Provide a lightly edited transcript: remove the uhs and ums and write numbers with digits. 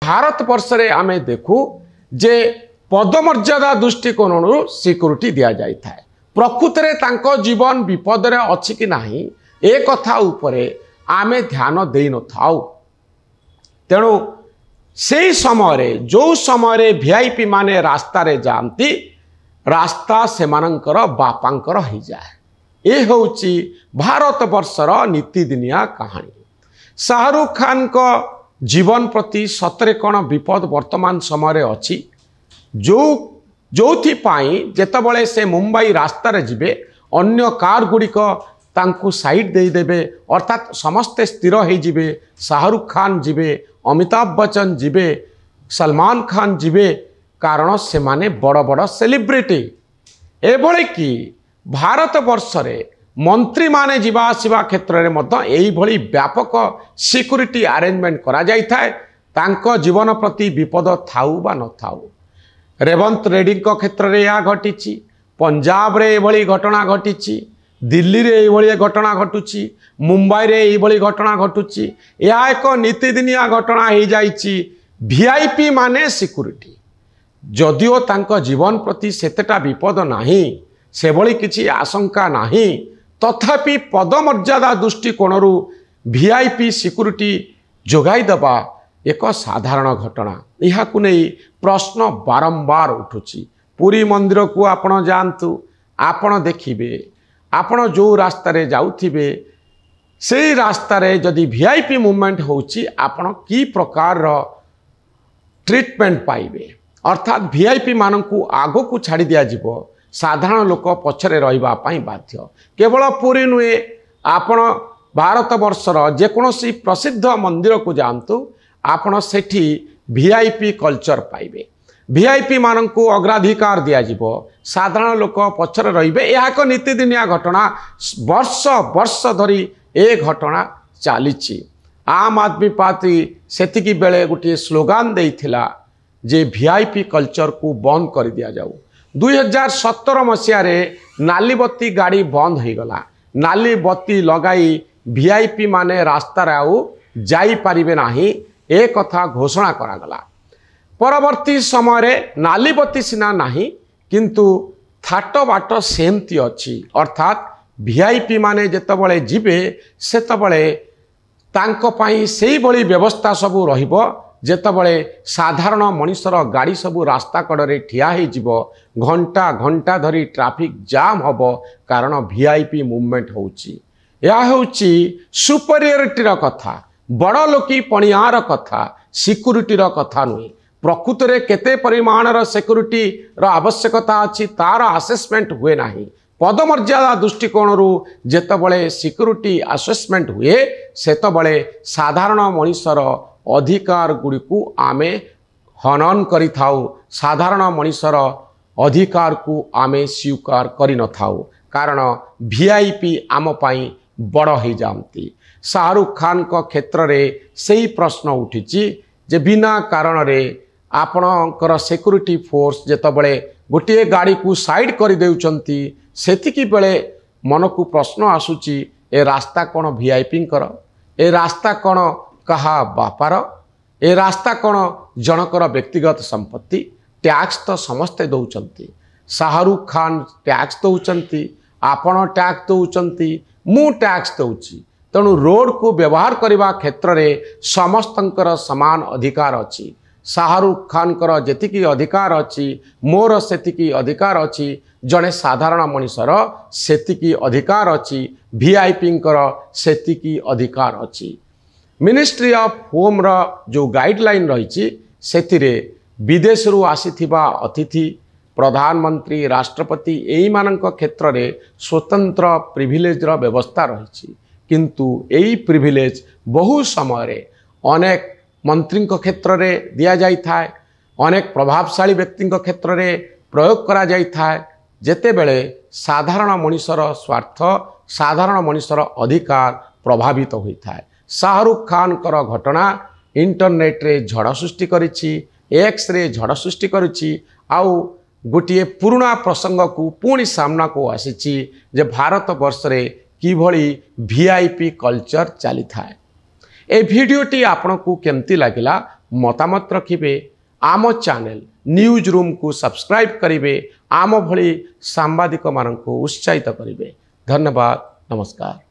भारत वर्ष रे आमे देखू जे पदमर्यादा दृष्टिकोण सिक्यूरीटी दि जाए प्रकृत रे तांको जीवन विपद रे अछि कि नाही ए कथा उपरे आमे ध्यान देई न थाउ। तेणु से समय जो समय वीआईपी माने रास्ता रे जानती रास्ता से मानकर बापांकर हो जाए। ये होची भारत वर्षर नीतिदिनिया कहानी। शाहरुख खान को जीवन प्रति सतरे कौन विपद वर्तमान समय अच्छी जो जेतबले से मुंबई रास्ता रे जिबे अन्य कार गुड़िक तांकु साइड दे देबे अर्थात समस्ते स्थिर हो जिबे। शाहरुख खान जिबे, अमिताभ बच्चन जिबे, सलमान खान जिबे कारण से माने बड़ बड़ सेलिब्रिटी एभले कि भारत वर्ष रे मंत्री माने जीवा आसिबा क्षेत्र में मध्य एई भली व्यापक सिक्यूरीटी अरेंजमेंट करा जाय थाए तांको जीवन प्रति विपद थाउ बा न थाउ। रेवंत रेड्डी को क्षेत्र में यह घटी, पंजाब रे एभली घटना घटी, दिल्ली रे एभली घटना घटुची, मुंबई रे एभली घटना घटुची। यह एक नीतिदिनिया घटना हो जाइछि। वीआईपी माने सिक्यूरीटी जदिओ तांको जीवन प्रति सेतेटा विपद नाही से भली किछि आशंका नाही तथापि पदमर्यादा दृष्टिकोणरू वीआईपी सिक्यूरीटी जोगाई दबा एक साधारण घटना। यह प्रश्न बारंबार उठुची। पुरी मंदिर को आपण जानतु, आपण देखिबे, आपण जो रास्ता रे जाउथिबे से रास्ता रे जदि वीआईपी मूवमेंट होउची आपण की प्रकार रो ट्रीटमेंट पाइबे अर्थात वीआईपी मानकू आगो को छाड़ी दिया जिवो, साधारण लोक पछरे रहिबा पाई बाध्य। केवल पुरी नुए आपण भारत वर्षर जेकोसी प्रसिद्ध मंदिर को जानतु आपण सेठी वीआईपी कल्चर पाइबे। वीआईपी मानकू अग्राधिकार दिया जिवो, साधारण लोक पछरे रहिबे। यह एक नीतिदिनिया घटना वर्ष वर्ष धरी ए घटना चलीची। आम आदमी पार्टी सेतिकी बेले गोटे स्लोगान देइथिला जे वीआईपी कल्चर को बंद कर दिया जाऊ। 2017 मसीह नाली बत्ती गाड़ी बंद हो गला। नाली बत्ती लगाई वीआईपी माने रास्ता रे आउ जाई पारिबे नाही ए कथा घोषणा करागला। परवर्ती समय नाली बत्ती सिना नाही किंतु थाट बाट सेमती अच्छी अर्थात वीआईपी माने जेतबळे जिबे सेतबळे तांको पाई सेही भली व्यवस्था सबू रहिबो जेतबळे साधारण मनुष्यर गाड़ी सबू रास्ता कड़े ठिया हो जिवो, घंटा घंटा धरी ट्रैफिक जाम हबो कारण वीआईपी मूवमेंट होउची। या होउची सुपरियरिटीर कथा, बड़ लोकी पणियार कथा, सिक्यूरीटीर कथा नुहे। प्रकृत रे केते परिमाणर सिक्यूरीटी रो आवश्यकता अछि तार असेसमेंट हुए नाही। पदमर्यादा दृष्टिकोणरू जेतबळे सिक्यूरीटी असेसमेंट हुए सेतबळे साधारण मनुष्यर अधिकार गुड़िकू आमे हनन करि थाउ, साधारण मनुष्यर अधिकार को आमे स्वीकार करि न थाउ कारण वीआईपी आम पाई बड़ हो जाती। शाहरुख खान को क्षेत्र रे सही प्रश्न उठिची जे बिना कारण रे आपणकर सिक्यूरीटी फोर्स जेतबळे गोटे गाड़ी को साइड कर देउचंती सेतिकी बेले मन को प्रश्न आसुची ए रास्ता कौन वीआईपी कर, ए रास्ता कौन कहा बापार, ए रास्ता कौन जनकर व्यक्तिगत संपत्ति। टैक्स तो समस्ते दौचंती, शाहरुख खान टैक्स दौचंती, आपण टैक्स दौचंती, मु टैक्स दौची। तेणु रोड को व्यवहार करने क्षेत्र में समस्तंकर समान अधिकार अच्छी। शाहरुख खान कर जेतिकी अधिकार अच्छी मोर सेतिकी अधिकार अच्छी, जड़े साधारण मनुष्यर सेतिकी अधिकार अच्छी, वीआईपी सेतिकी अधिकार अच्छी। मिनिस्ट्री ऑफ होम रो जो गाइडलाइन रही से विदेश रु आसीथिबा अतिथि प्रधानमंत्री राष्ट्रपति एई मानक क्षेत्र में स्वतंत्र प्रिविलेज रो व्यवस्था रही किंतु एई प्रिविलेज बहु समय अनेक मंत्री क्षेत्र में दिया जाय थाए, अनेक प्रभावशाली व्यक्ति क्षेत्र में प्रयोग करा जाय थाए जेते बेले साधारण मनुष्यर स्वार्थ, साधारण मनुष्यर अधिकार प्रभावित होता है। शाहरुख खान कर घटना इंटरनेट रे झड़ सृष्टि करिछि, एक्स रे झड़ सृष्टि करिछि, आउ गोटे पुराना प्रसंग को पुणी सामना को आसीछि जे भारत वर्ष रे किभली वीआईपी कल्चर चली थाए। ए भिडियोटी आपन को केमती लागिला मतामत रखिबे आम चैनल न्यूज रूम को सब्सक्राइब करिवे आम भली सांबादिक मानक उत्साहित करिवे। धन्यवाद। नमस्कार।